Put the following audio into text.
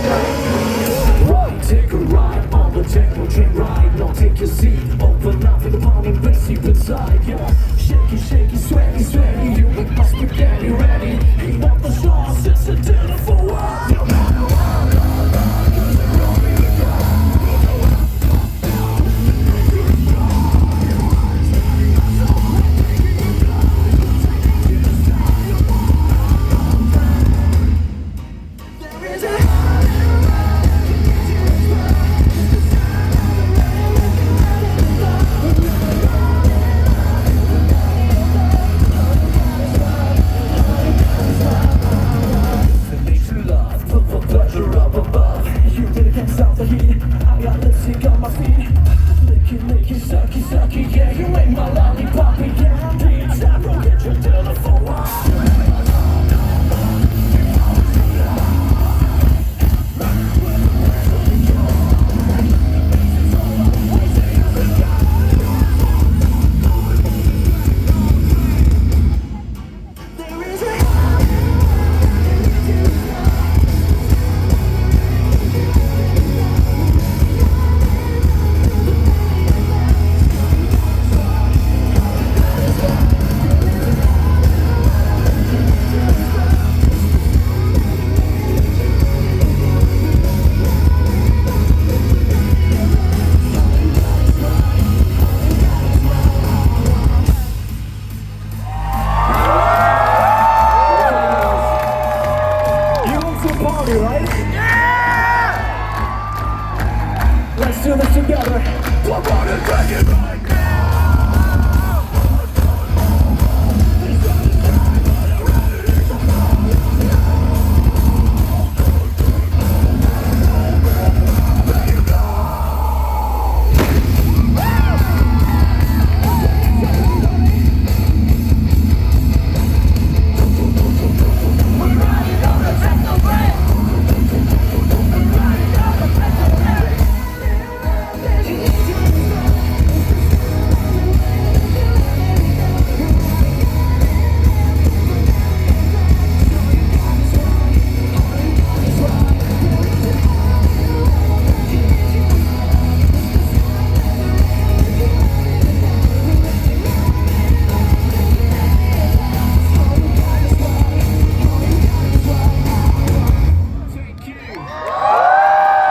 Right, take a ride on the Tekkno train ride. Now take your seat, open up for the pounding bass deep inside. Yeah, shaky, shaky, sweaty, sweaty. You make my spaghetti ready. Heat up the sauce, it's a dinner for what? Sucky, sucky, yeah, you make my lollipop again. Please, I will get your dinner for what? Right? Yeah! Let's do this together. Come on and take it right.